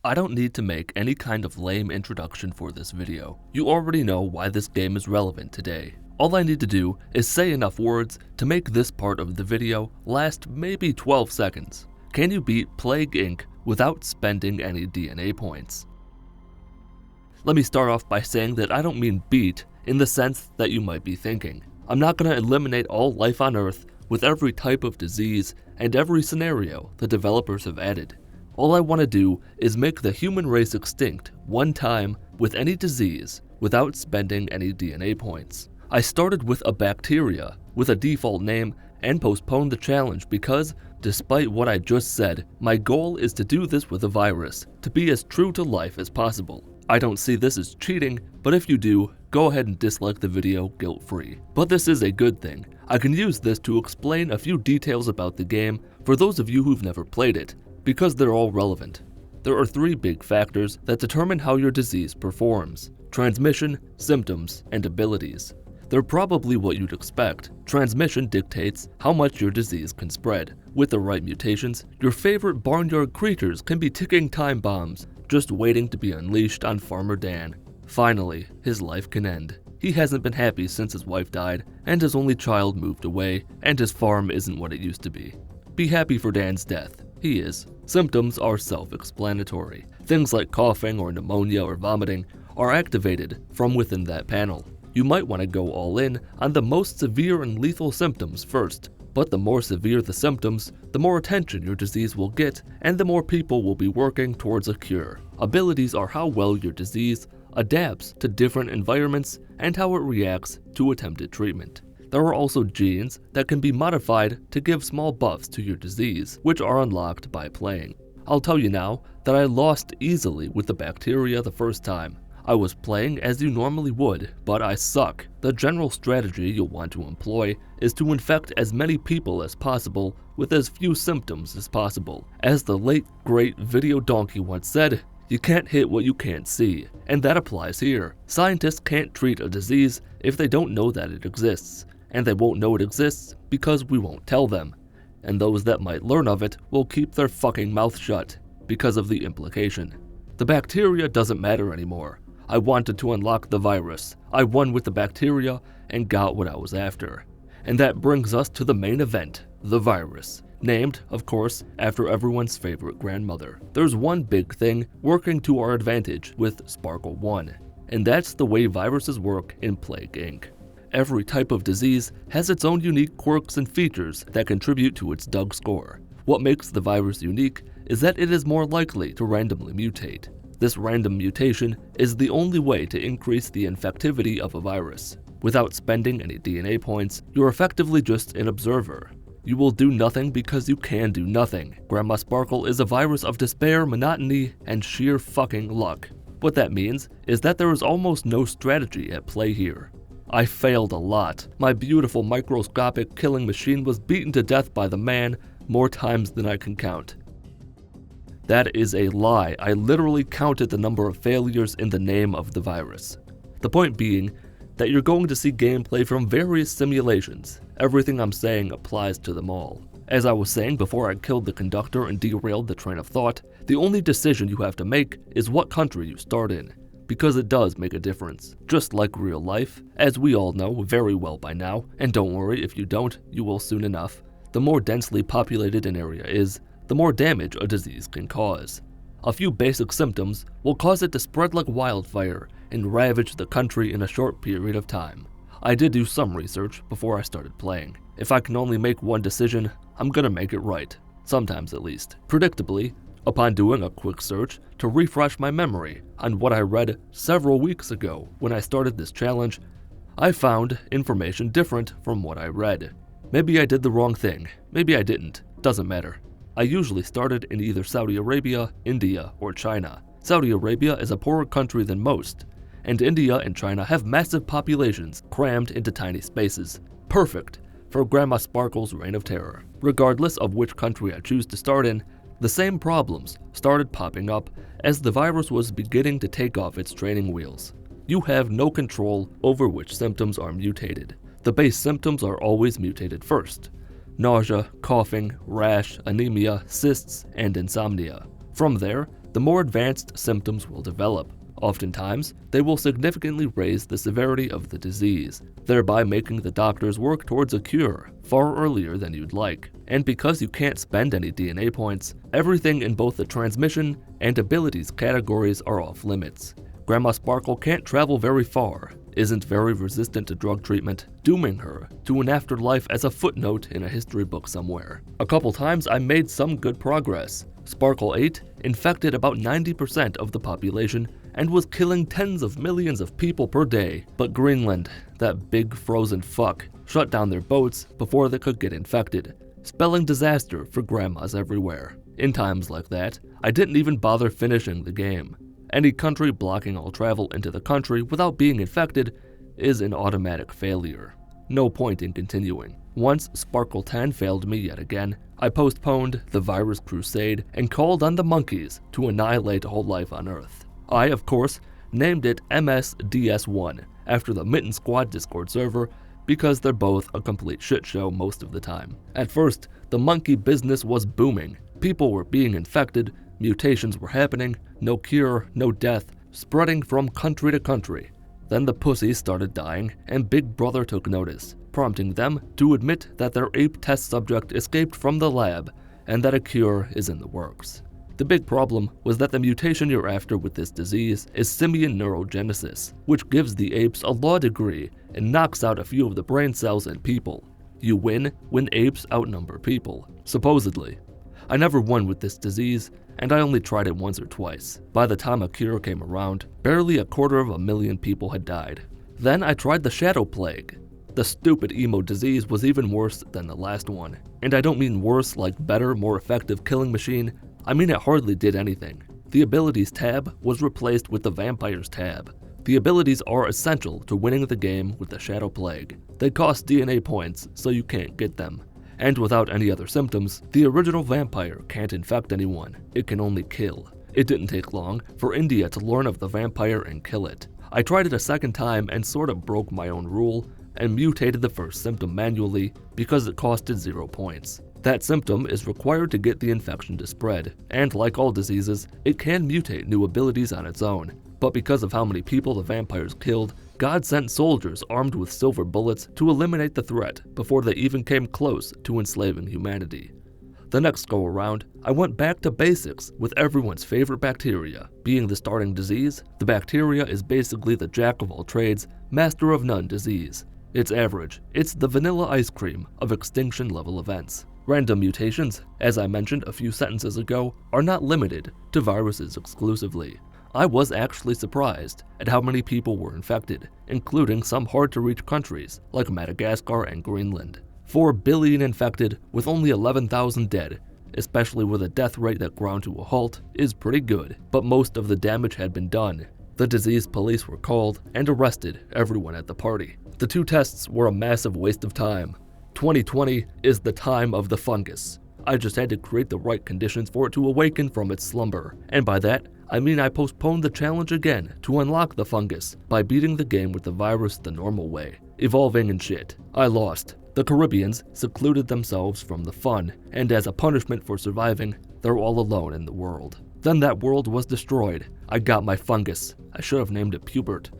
I don't need to make any kind of lame introduction for this video. You already know why this game is relevant today. All I need to do is say enough words to make this part of the video last maybe 12 seconds. Can you beat Plague Inc. without spending any DNA points? Let me start off by saying that I don't mean beat in the sense that you might be thinking. I'm not going to eliminate all life on Earth with every type of disease and every scenario the developers have added. All I want to do is make the human race extinct one time with any disease without spending any DNA points. I started with a bacteria with a default name and postponed the challenge because, despite what I just said, my goal is to do this with a virus, to be as true to life as possible. I don't see this as cheating, but if you do, go ahead and dislike the video guilt-free. But this is a good thing. I can use this to explain a few details about the game for those of you who've never played it, because they're all relevant. There are 3 big factors that determine how your disease performs: transmission, symptoms, and abilities. They're probably what you'd expect. Transmission dictates how much your disease can spread. With the right mutations, your favorite barnyard creatures can be ticking time bombs, just waiting to be unleashed on Farmer Dan. Finally, his life can end. He hasn't been happy since his wife died, and his only child moved away, and his farm isn't what it used to be. Be happy for Dan's death. He is. Symptoms are self-explanatory. Things like coughing or pneumonia or vomiting are activated from within that panel. You might want to go all in on the most severe and lethal symptoms first, but the more severe the symptoms, the more attention your disease will get, and the more people will be working towards a cure. Abilities are how well your disease adapts to different environments and how it reacts to attempted treatment. There are also genes that can be modified to give small buffs to your disease, which are unlocked by playing. I'll tell you now that I lost easily with the bacteria the first time. I was playing as you normally would, but I suck. The general strategy you'll want to employ is to infect as many people as possible with as few symptoms as possible. As the late great Video Donkey once said, you can't hit what you can't see, and that applies here. Scientists can't treat a disease if they don't know that it exists, and they won't know it exists because we won't tell them. And those that might learn of it will keep their fucking mouth shut because of the implication. The bacteria doesn't matter anymore. I wanted to unlock the virus. I won with the bacteria and got what I was after. And that brings us to the main event, the virus. Named, of course, after everyone's favorite grandmother. There's one big thing working to our advantage with Sparkle 1, and that's the way viruses work in Plague Inc. Every type of disease has its own unique quirks and features that contribute to its Doug score. What makes the virus unique is that it is more likely to randomly mutate. This random mutation is the only way to increase the infectivity of a virus. Without spending any DNA points, you're effectively just an observer. You will do nothing because you can do nothing. Grandma Sparkle is a virus of despair, monotony, and sheer fucking luck. What that means is that there is almost no strategy at play here. I failed a lot. My beautiful microscopic killing machine was beaten to death by the man more times than I can count. That is a lie. I literally counted the number of failures in the name of the virus. The point being that you're going to see gameplay from various simulations. Everything I'm saying applies to them all. As I was saying before I killed the conductor and derailed the train of thought, the only decision you have to make is what country you start in, because it does make a difference. Just like real life, as we all know very well by now, and don't worry if you don't, you will soon enough, the more densely populated an area is, the more damage a disease can cause. A few basic symptoms will cause it to spread like wildfire and ravage the country in a short period of time. I did do some research before I started playing. If I can only make one decision, I'm gonna make it right, sometimes at least. Predictably, upon doing a quick search to refresh my memory on what I read several weeks ago when I started this challenge, I found information different from what I read. Maybe I did the wrong thing, maybe I didn't, doesn't matter. I usually started in either Saudi Arabia, India, or China. Saudi Arabia is a poorer country than most, and India and China have massive populations crammed into tiny spaces. Perfect for Grandma Sparkle's reign of terror. Regardless of which country I choose to start in, the same problems started popping up as the virus was beginning to take off its training wheels. You have no control over which symptoms are mutated. The base symptoms are always mutated first: nausea, coughing, rash, anemia, cysts, and insomnia. From there, the more advanced symptoms will develop. Oftentimes, they will significantly raise the severity of the disease, thereby making the doctors work towards a cure far earlier than you'd like. And because you can't spend any DNA points, everything in both the transmission and abilities categories are off limits. Grandma Sparkle can't travel very far, isn't very resistant to drug treatment, dooming her to an afterlife as a footnote in a history book somewhere. A couple times I made some good progress. Sparkle 8 infected about 90% of the population and was killing tens of millions of people per day. But Greenland, that big frozen fuck, shut down their boats before they could get infected, spelling disaster for grandmas everywhere. In times like that, I didn't even bother finishing the game. Any country blocking all travel into the country without being infected is an automatic failure. No point in continuing. Once Sparkle 10 failed me yet again, I postponed the virus crusade and called on the monkeys to annihilate all life on Earth. I, of course, named it MSDS1 after the Mitten Squad Discord server because they're both a complete shit show most of the time. At first, the monkey business was booming. People were being infected, mutations were happening, no cure, no death, spreading from country to country. Then the pussies started dying, and Big Brother took notice, prompting them to admit that their ape test subject escaped from the lab and that a cure is in the works. The big problem was that the mutation you're after with this disease is simian neurogenesis, which gives the apes a law degree and knocks out a few of the brain cells in people. You win when apes outnumber people, supposedly. I never won with this disease, and I only tried it once or twice. By the time a cure came around, barely 250,000 people had died. Then I tried the shadow plague. The stupid emo disease was even worse than the last one. And I don't mean worse like better, more effective killing machine. I mean it hardly did anything. The abilities tab was replaced with the vampires tab. The abilities are essential to winning the game with the shadow plague. They cost DNA points, so you can't get them. And without any other symptoms, the original vampire can't infect anyone. It can only kill. It didn't take long for India to learn of the vampire and kill it. I tried it a second time and sort of broke my own rule and mutated the first symptom manually because it costed 0 points. That symptom is required to get the infection to spread, and like all diseases, it can mutate new abilities on its own. But because of how many people the vampires killed, God sent soldiers armed with silver bullets to eliminate the threat before they even came close to enslaving humanity. The next go around, I went back to basics with everyone's favorite bacteria. Being the starting disease, the bacteria is basically the jack of all trades, master of none disease. It's average. It's the vanilla ice cream of extinction level events. Random mutations, as I mentioned a few sentences ago, are not limited to viruses exclusively. I was actually surprised at how many people were infected, including some hard-to-reach countries like Madagascar and Greenland. 4 billion infected with only 11,000 dead, especially with a death rate that ground to a halt, is pretty good, but most of the damage had been done. The disease police were called and arrested everyone at the party. The 2 tests were a massive waste of time. 2020 is the time of the fungus. I just had to create the right conditions for it to awaken from its slumber, and by that, I mean I postponed the challenge again to unlock the fungus by beating the game with the virus the normal way, evolving and shit. I lost. The Caribbeans secluded themselves from the fun, and as a punishment for surviving, they're all alone in the world. Then that world was destroyed. I got my fungus. I should have named it Pubert.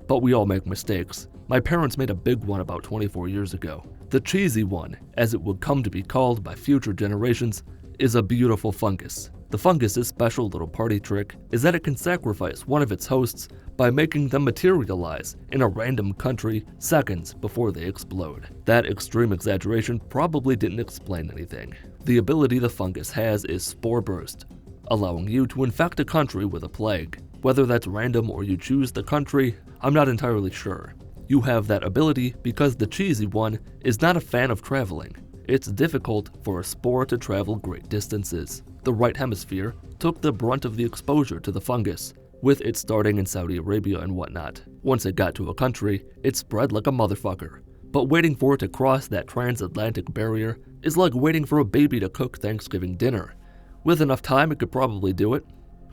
But we all make mistakes. My parents made a big one about 24 years ago. The cheesy one, as it would come to be called by future generations, is a beautiful fungus. The fungus's special little party trick is that it can sacrifice one of its hosts by making them materialize in a random country seconds before they explode. That extreme exaggeration probably didn't explain anything. The ability the fungus has is Spore Burst, allowing you to infect a country with a plague. Whether that's random or you choose the country, I'm not entirely sure. You have that ability because the cheesy one is not a fan of traveling. It's difficult for a spore to travel great distances. The right hemisphere took the brunt of the exposure to the fungus, with it starting in Saudi Arabia and whatnot. Once it got to a country, it spread like a motherfucker. But waiting for it to cross that transatlantic barrier is like waiting for a baby to cook Thanksgiving dinner. With enough time, it could probably do it.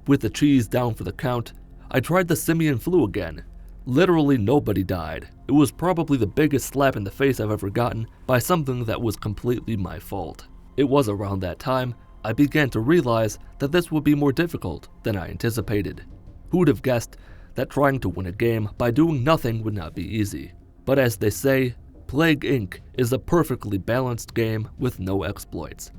With the cheese down for the count, I tried the simian flu again. Literally nobody died. It was probably the biggest slap in the face I've ever gotten by something that was completely my fault. It was around that time I began to realize that this would be more difficult than I anticipated. Who would have guessed that trying to win a game by doing nothing would not be easy? But as they say, Plague Inc. is a perfectly balanced game with no exploits.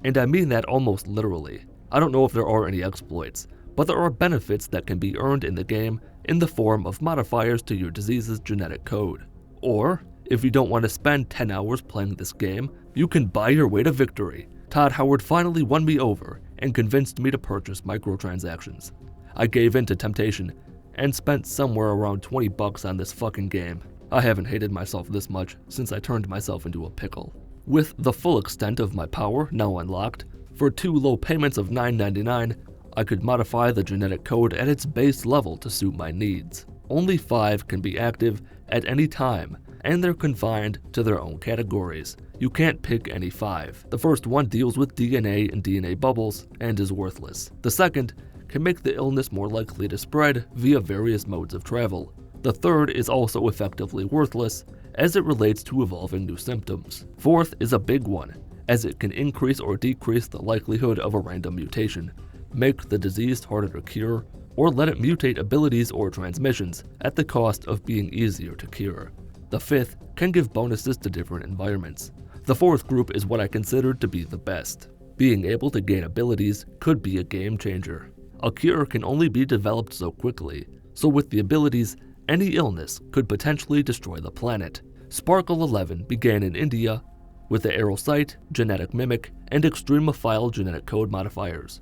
And I mean that almost literally. I don't know if there are any exploits, but there are benefits that can be earned in the game in the form of modifiers to your disease's genetic code. Or, if you don't want to spend 10 hours playing this game, you can buy your way to victory. Todd Howard finally won me over and convinced me to purchase microtransactions. I gave in to temptation and spent somewhere around $20 on this fucking game. I haven't hated myself this much since I turned myself into a pickle. With the full extent of my power now unlocked, for 2 low payments of $9.99, I could modify the genetic code at its base level to suit my needs. Only 5 can be active at any time, and they're confined to their own categories. You can't pick any 5. The first one deals with DNA and DNA bubbles and is worthless. The second can make the illness more likely to spread via various modes of travel. The third is also effectively worthless as it relates to evolving new symptoms. Fourth is a big one, as it can increase or decrease the likelihood of a random mutation, make the disease harder to cure, or let it mutate abilities or transmissions at the cost of being easier to cure. The fifth can give bonuses to different environments. The fourth group is what I considered to be the best. Being able to gain abilities could be a game changer. A cure can only be developed so quickly, so with the abilities, any illness could potentially destroy the planet. Sparkle 11 began in India with the Aerocyte, Genetic Mimic, and Extremophile genetic code modifiers.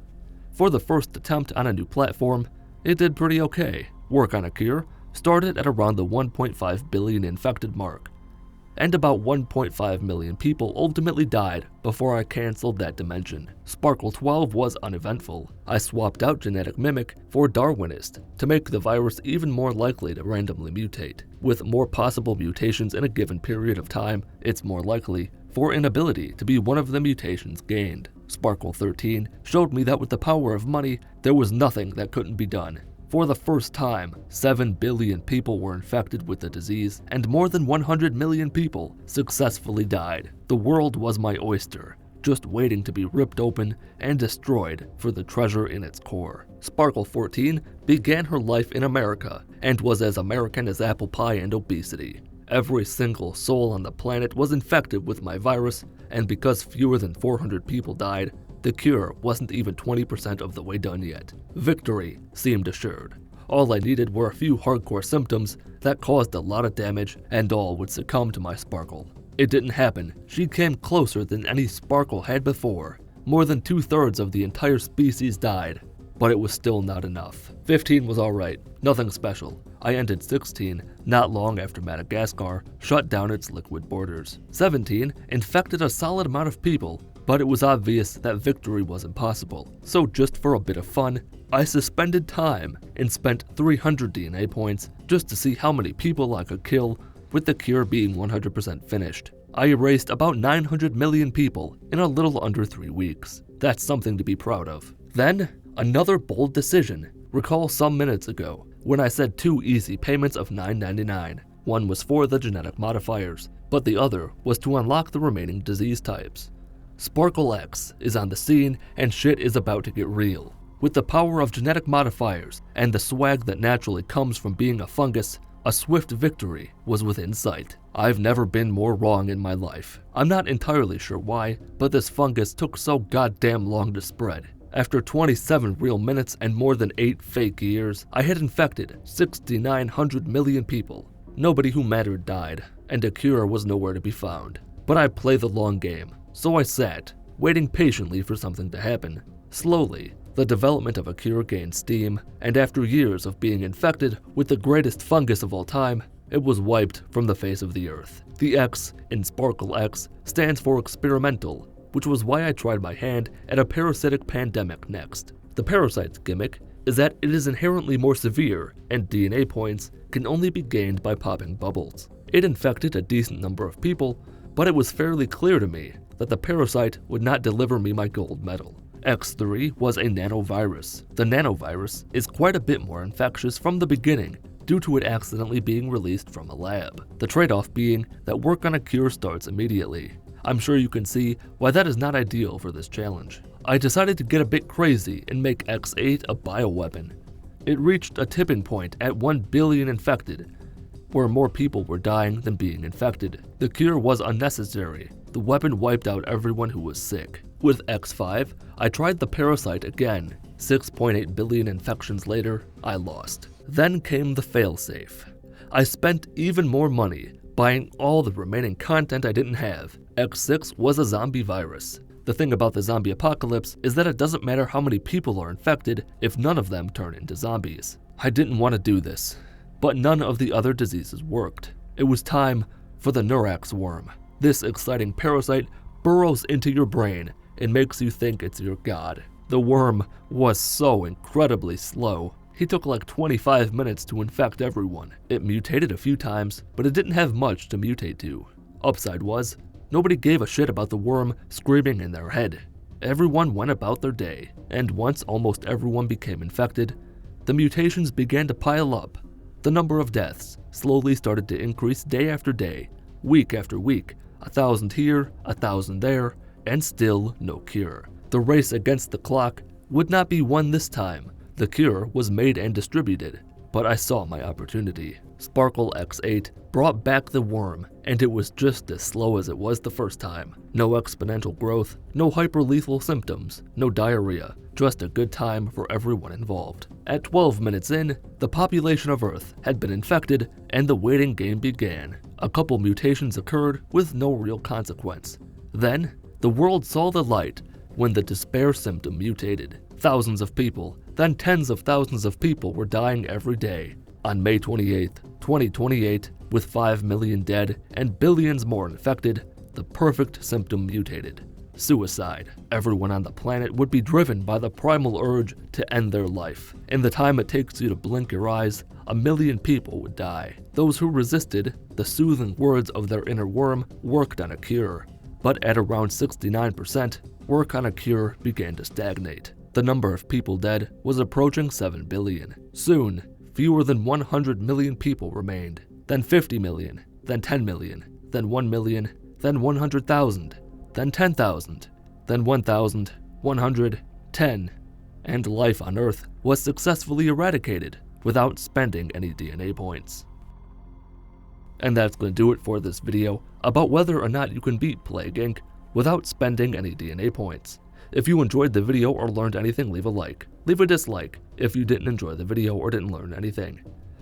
For the first attempt on a new platform, it did pretty okay. Work on a cure started at around the 1.5 billion infected mark, and about 1.5 million people ultimately died before I cancelled that dimension. Sparkle 12 was uneventful. I swapped out Genetic Mimic for Darwinist to make the virus even more likely to randomly mutate. With more possible mutations in a given period of time, it's more likely for an ability to be one of the mutations gained. Sparkle 13 showed me that with the power of money, there was nothing that couldn't be done. For the first time, 7 billion people were infected with the disease, and more than 100 million people successfully died. The world was my oyster, just waiting to be ripped open and destroyed for the treasure in its core. Sparkle 14 began her life in America, and was as American as apple pie and obesity. Every single soul on the planet was infected with my virus, and because fewer than 400 people died, the cure wasn't even 20% of the way done yet. Victory seemed assured. All I needed were a few hardcore symptoms that caused a lot of damage, and all would succumb to my Sparkle. It didn't happen. She came closer than any Sparkle had before. More than 2/3 of the entire species died, but it was still not enough. 15 was alright, nothing special. I ended 16 not long after Madagascar shut down its liquid borders. 17 infected a solid amount of people, but it was obvious that victory was impossible. So just for a bit of fun, I suspended time and spent 300 DNA points just to see how many people I could kill with the cure being 100% finished. I erased about 900 million people in a little under 3 weeks. That's something to be proud of. Then, another bold decision. Recall some minutes ago when I said 2 easy payments of $9.99. One was for the genetic modifiers, but the other was to unlock the remaining disease types. Sparkle X is on the scene and shit is about to get real. With the power of genetic modifiers and the swag that naturally comes from being a fungus, a swift victory was within sight. I've never been more wrong in my life. I'm not entirely sure why, but this fungus took so goddamn long to spread. After 27 real minutes and more than 8 fake years, I had infected 6,900 million people. Nobody who mattered died, and a cure was nowhere to be found. But I play the long game, so I sat, waiting patiently for something to happen. Slowly, the development of a cure gained steam, and after years of being infected with the greatest fungus of all time, it was wiped from the face of the earth. The X in Sparkle X stands for experimental, which was why I tried my hand at a parasitic pandemic next. The parasite's gimmick is that it is inherently more severe, and DNA points can only be gained by popping bubbles. It infected a decent number of people, but it was fairly clear to me that the parasite would not deliver me my gold medal. X3 was a nanovirus. The nanovirus is quite a bit more infectious from the beginning due to it accidentally being released from a lab. The trade-off being that work on a cure starts immediately. I'm sure you can see why that is not ideal for this challenge. I decided to get a bit crazy and make X8 a bioweapon. It reached a tipping point at 1 billion infected, where more people were dying than being infected. The cure was unnecessary. The weapon wiped out everyone who was sick. With X5, I tried the parasite again. 6.8 billion infections later, I lost. Then came the failsafe. I spent even more money buying all the remaining content I didn't have. X6 was a zombie virus. The thing about the zombie apocalypse is that it doesn't matter how many people are infected if none of them turn into zombies. I didn't want to do this, but none of the other diseases worked. It was time for the Neurax Worm. This exciting parasite burrows into your brain and makes you think it's your god. The worm was so incredibly slow. He took like 25 minutes to infect everyone. It mutated a few times, but it didn't have much to mutate to. Upside was, nobody gave a shit about the worm screaming in their head. Everyone went about their day, and once almost everyone became infected, the mutations began to pile up. The number of deaths slowly started to increase day after day, week after week, 1,000 here, 1,000 there, and still no cure. The race against the clock would not be won this time. The cure was made and distributed, but I saw my opportunity. Sparkle X8 brought back the worm, and it was just as slow as it was the first time. No exponential growth, no hyperlethal symptoms, no diarrhea, just a good time for everyone involved. At 12 minutes in, the population of Earth had been infected and the waiting game began. A couple mutations occurred with no real consequence. Then, the world saw the light when the despair symptom mutated. Thousands of people, then tens of thousands of people were dying every day. On May 28, 2028, with 5 million dead and billions more infected, the perfect symptom mutated. Suicide. Everyone on the planet would be driven by the primal urge to end their life. In the time it takes you to blink your eyes, 1 million people would die. Those who resisted, the soothing words of their inner worm worked on a cure. But at around 69%, work on a cure began to stagnate. The number of people dead was approaching 7 billion. Soon, fewer than 100 million people remained, then 50 million, then 10 million, then 1 million, then 100,000, then 10,000, then 1,000, 100, 10, and life on Earth was successfully eradicated without spending any DNA points. And that's going to do it for this video about whether or not you can beat Plague Inc. without spending any DNA points. If you enjoyed the video or learned anything, leave a like. Leave a dislike if you didn't enjoy the video or didn't learn anything.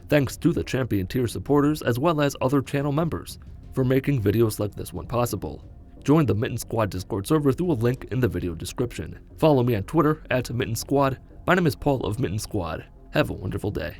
Thanks to the Champion tier supporters as well as other channel members for making videos like this one possible. Join the Mitten Squad Discord server through a link in the video description. Follow me on Twitter @Mitten Squad. My name is Paul of Mitten Squad. Have a wonderful day.